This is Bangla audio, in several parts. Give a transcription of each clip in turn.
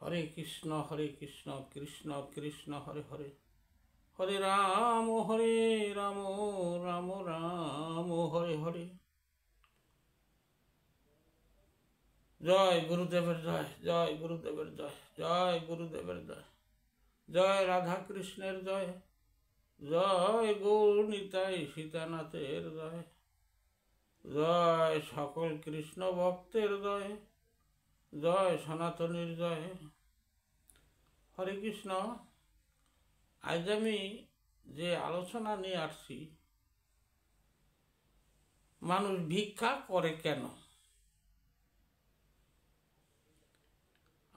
হরে কৃষ্ণ কৃষ্ণ কৃষ্ণ হরে হরে, হরে রাম রাম রাম হরে হরে। জয় গুরুদেবের জয়, জয় গুরুদেবের জয়, জয় গুরুদেবের জয়, জয় রাধা কৃষ্ণের জয়, জয় গৌর নিতাই সীতানাথের জয়, জয় সকল কৃষ্ণ ভক্তের জয়, জয় সনাতনীর জয়। হরে কৃষ্ণ। আজ আমি যে আলোচনা নিয়ে আসছি, মানুষ ভিক্ষা করে কেন।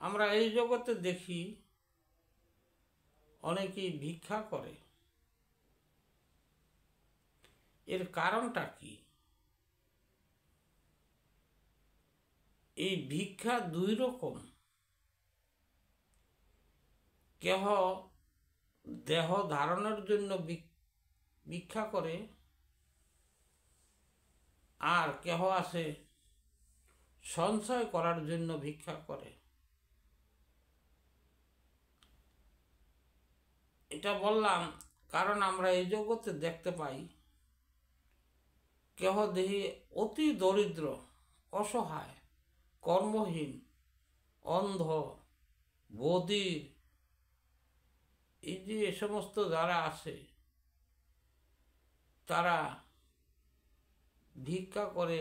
আমরা এই জগতে দেখি অনেকেই ভিক্ষা করে, এর কারণটা কি? এই ভিক্ষা দুই রকম। কেহ দেহ ধারণের জন্য ভিক্ষা করে, আর কেহ আছে সঞ্চয় করার জন্য ভিক্ষা করে। এটা বললাম কারণ আমরা এই জগতে দেখতে পাই কেহ দেহি অতি দরিদ্র, অসহায়, কর্মহীন, অন্ধ, বধির, এই যে এ সমস্ত যারা আছে তারা ভিক্ষা করে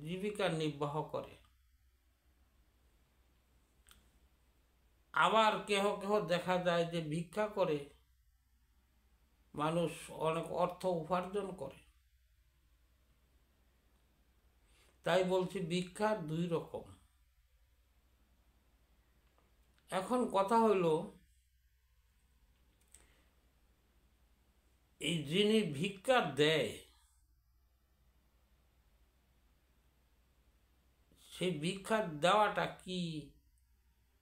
জীবিকা নির্বাহ করে। আবার কেহ কেহ দেখা যায় যে ভিক্ষা করে মানুষ অনেক অর্থ উপার্জন করে। তাই বলছি ভিক্ষা দুই রকম। এখন কথা হইল, এই যিনি ভিক্ষা দেয় সেই ভিক্ষা দেওয়াটা কি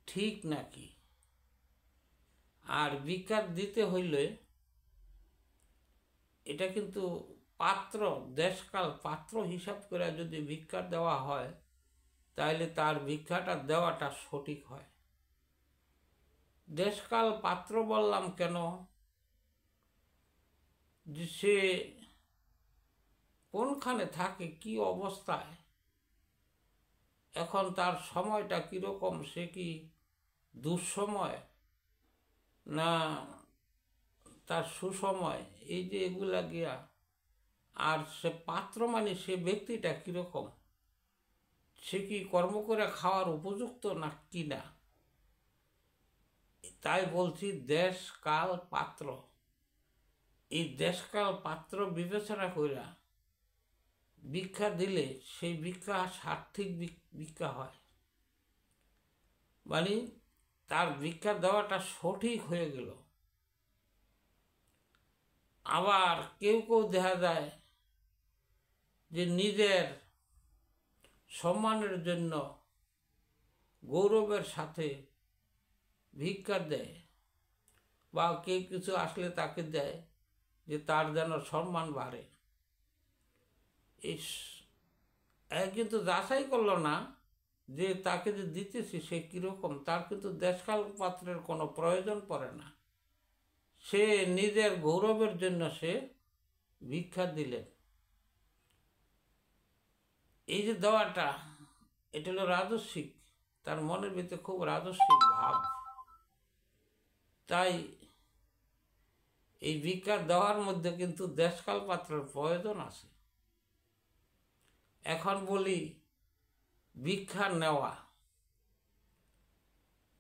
ঠিক নাকি? আর ভিক্ষা দিতে হইলে এটা কিন্তু পাত্র, দেশকাল পাত্র হিসাব করে যদি ভিক্ষা দেওয়া হয় তাহলে তার ভিক্ষাটা দেওয়াটা সঠিক হয়। দেশকাল পাত্র বললাম কেন? যে সে কোনখানে থাকে, কি অবস্থায়, এখন তার সময়টা কীরকম, সে কি দুঃসময় না তার সুসময়, এই যে এগুলা গিয়া। আর সে পাত্র মানে সে ব্যক্তিটা কীরকম, সে কি কর্ম করে খাওয়ার উপযুক্ত না কি না। তাই বলছি দেশ কাল পাত্র, এই দেশকাল পাত্র বিবেচনা কইরা ভিক্ষা দিলে সেই ভিক্ষা সার্থিক ভিক্ষা হয়, মানে তার ভিক্ষা দেওয়াটা সঠিক হয়ে গেল। আবার কেউ কেউ দেখা যায় যে নিজের সম্মানের জন্য গৌরবের সাথে ভিক্ষা দেয়, বা কেউ কিছু আসলে তাকে দেয় যে তার যেন সম্মান বাড়ে। এই কিন্তু যাচাই করলো না যে তাকে যে দিতেছি সে কীরকম, তার কিন্তু দেশকাল পাত্রের কোনো প্রয়োজন পড়ে না। সে নিজের গৌরবের জন্য সে ভিক্ষা দিলেন। এই যে দেওয়াটা, এটা হলো রাজস্বিক, তার মনের ভিতরে খুব রাজস্বিক ভাব। তাই এই ভিক্ষা দেওয়ার মধ্যে কিন্তু দেশকাল পাত্রের প্রয়োজন আছে। এখন বলি ভিক্ষা নেওয়া,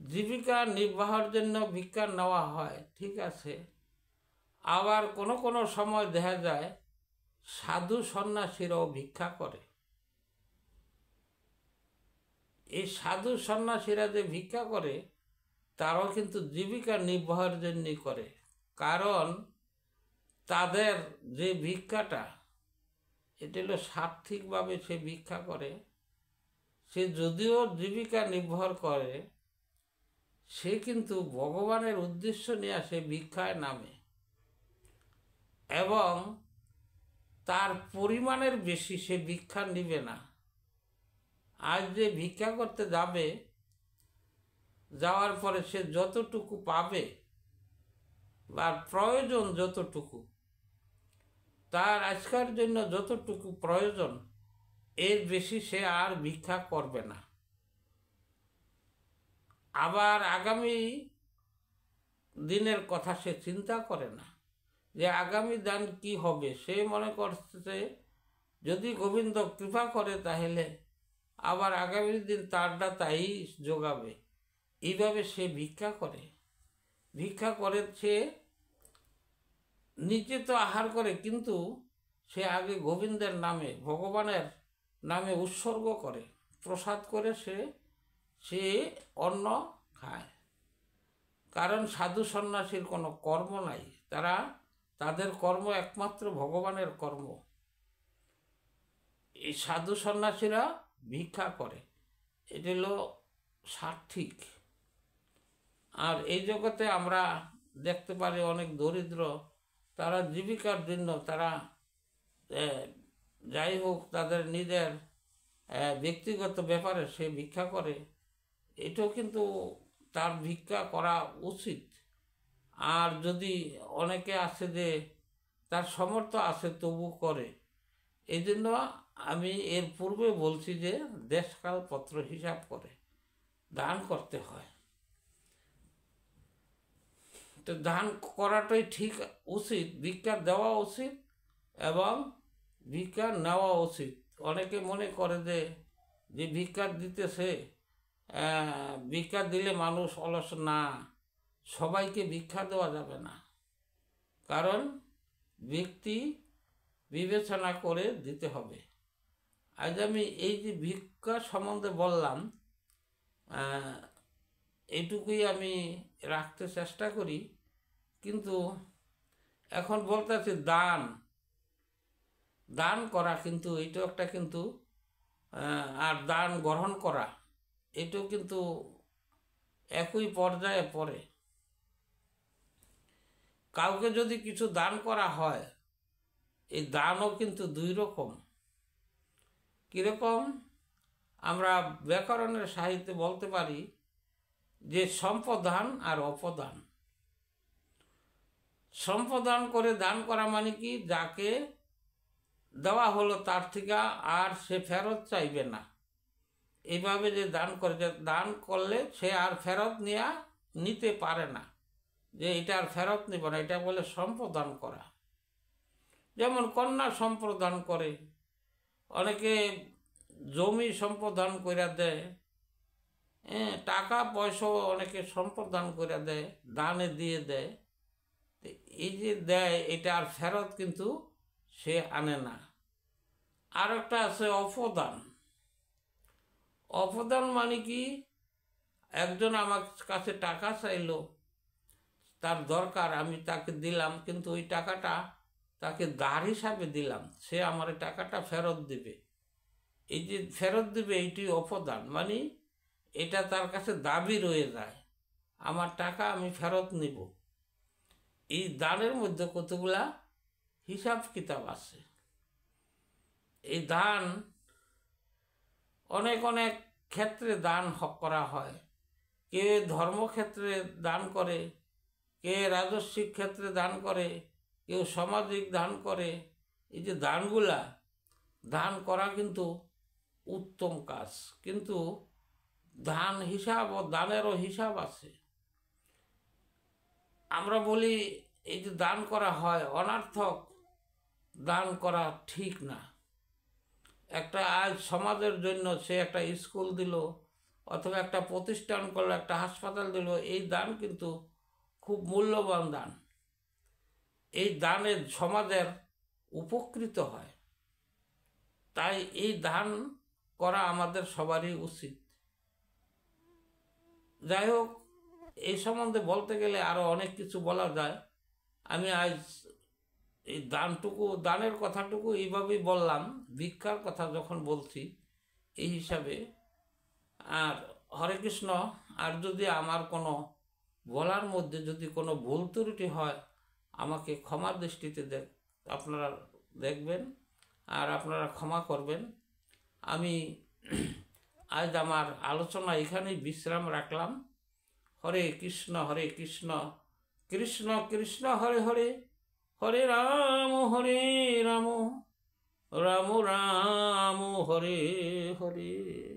জীবিকা নির্বাহের জন্য ভিক্ষা নেওয়া হয়, ঠিক আছে। আবার কোনো কোনো সময় দেখা যায় সাধু সন্ন্যাসীরাও ভিক্ষা করে। এই সাধু সন্ন্যাসীরা যে ভিক্ষা করে তারাও কিন্তু জীবিকা নির্বাহের জন্যই করে, কারণ তাদের যে ভিক্ষাটা এটা হলো সার্থিকভাবে সে ভিক্ষা করে। সে যদিও জীবিকা নির্ভর করে, সে কিন্তু ভগবানের উদ্দেশ্য নিয়ে সে ভিক্ষায় নামে, এবং তার পরিমাণের বেশি সে ভিক্ষা নিবে না। আজ যে ভিক্ষা করতে যাবে যাওয়ার পরে সে যতটুকু পাবে বা প্রয়োজন যতটুকু, তার আজকের জন্য যতটুকু প্রয়োজন, এর বেশি সে আর ভিক্ষা করবে না। আবার আগামী দিনের কথা সে চিন্তা করে না যে আগামী দিন কি হবে। সে মনে করছে যদি গোবিন্দ কৃপা করে তাহলে আবার আগামী দিন তারটা তাই যোগাবে। এইভাবে সে ভিক্ষা করে। সে নিজে তো আহার করে, কিন্তু সে আগে গোবিন্দের নামে, ভগবানের নামে উৎসর্গ করে, প্রসাদ করে সে অন্ন খায়। কারণ সাধু সন্ন্যাসীর কোনো কর্ম নাই, তাদের কর্ম একমাত্র ভগবানের কর্ম। এই সাধু সন্ন্যাসীরা ভিক্ষা করে, এটি হলো সার্থিক। আর এই জগতে আমরা দেখতে পারি অনেক দরিদ্র, তারা জীবিকার জন্য তারা যাই হোক তাদের নিজের ব্যক্তিগত ব্যাপারে সে ভিক্ষা করে। এটাও কিন্তু তার ভিক্ষা করা উচিত। আর যদি অনেকে আছে যে তার সামর্থ্য আছে তবু করে, এই জন্য আমি এর পূর্বে বলছি যে দেশকাল পত্র হিসাব করে দান করতে হয়। তো দান করাটাই ঠিক উচিত, ভিক্ষা দেওয়া উচিত এবং ভিক্ষা নেওয়া উচিত। অনেকে মনে করে যে ভিক্ষা দিতেছে, ভিক্ষা দিলে মানুষ অলস। না, সবাইকে ভিক্ষা দেওয়া যাবে না, কারণ ব্যক্তি বিবেচনা করে দিতে হবে। আজ আমি এই যে ভিক্ষা সম্বন্ধে বললাম, এইটুকুই আমি রাখতে চেষ্টা করি। কিন্তু এখন বলতেছি দান করা, কিন্তু এইটাও একটা কিন্তু, আর দান গ্রহণ করা, এটাও কিন্তু একই পর্যায়ে পড়ে। কাউকে যদি কিছু দান করা হয়, এই দানও কিন্তু দুই রকম। কীরকম? আমরা ব্যাকরণের সাহিত্যে বলতে পারি যে সম্পদান আর অপদান। সম্পদান করে দান করা মানে কি, যাকে দেওয়া হলো তার থেকে আর সে ফেরত চাইবে না। এইভাবে যে দান করে, যে দান করলে সে আর ফেরত নিতে পারে না, যে এটা আর ফেরত নিব না, এটা বলে সম্প্রদান করা। যেমন কন্যা সম্প্রদান করে, অনেকে জমি সম্প্রদান করে দেয়, টাকা পয়সাও অনেকে সম্প্রদান করে দেয়, দানে দিয়ে দেয়। এই যে দেয়, এটা আর ফেরত কিন্তু সে আনে না। আর একটা আছে অপদান। অপদান মানে কি, একজন আমার কাছে টাকা চাইলো, তার দরকার, আমি তাকে দিলাম, কিন্তু ওই টাকাটা তাকে ধার হিসাবে দিলাম, সে আমার টাকাটা ফেরত দিবে। এই যে ফেরত দিবে, এইটি অপদান। মানে এটা তার কাছে দাবি রয়ে যায়, আমার টাকা আমি ফেরত নিব। এই দানের মধ্যে কতগুলা হিসাব কিতাব আছে। এই দান অনেক অনেক ক্ষেত্রে দান করা হয়। কে ধর্মক্ষেত্রে দান করে, কে রাজস্বিক ক্ষেত্রে দান করে, কেউ সামাজিক দান করে। এই যে দান করা কিন্তু উত্তম কাজ, কিন্তু দান হিসাব ও দানেরও হিসাব আছে। আমরা বলি এই যে দান করা হয়, অনর্থক দান করা ঠিক না। একটা আজ সমাজের জন্য সে একটা স্কুল দিল, অথবা একটা প্রতিষ্ঠান করলো, একটা হাসপাতাল দিল, এই দান কিন্তু খুব মূল্যবান দান। এই দানে সমাজের উপকৃত হয়, তাই এই দান করা আমাদের সবারই উচিত। যাই হোক, এই সম্বন্ধে বলতে গেলে আরও অনেক কিছু বলা যায়। আমি আজ এই দানের কথাটুকু এইভাবেই বললাম, ভিক্ষার কথা যখন বলছি এই হিসাবে। আর হরে কৃষ্ণ। আর যদি আমার কোনো বলার মধ্যে যদি কোনো ভুল ত্রুটি হয়, আমাকে ক্ষমার দৃষ্টিতে আপনারা দেখবেন আর আপনারা ক্ষমা করবেন। আমি আজ আমার আলোচনা এখানেই বিশ্রাম রাখলাম। হরে কৃষ্ণ কৃষ্ণ কৃষ্ণ হরে হরে, হরে রাম রাম রাম রাম হরে হরে।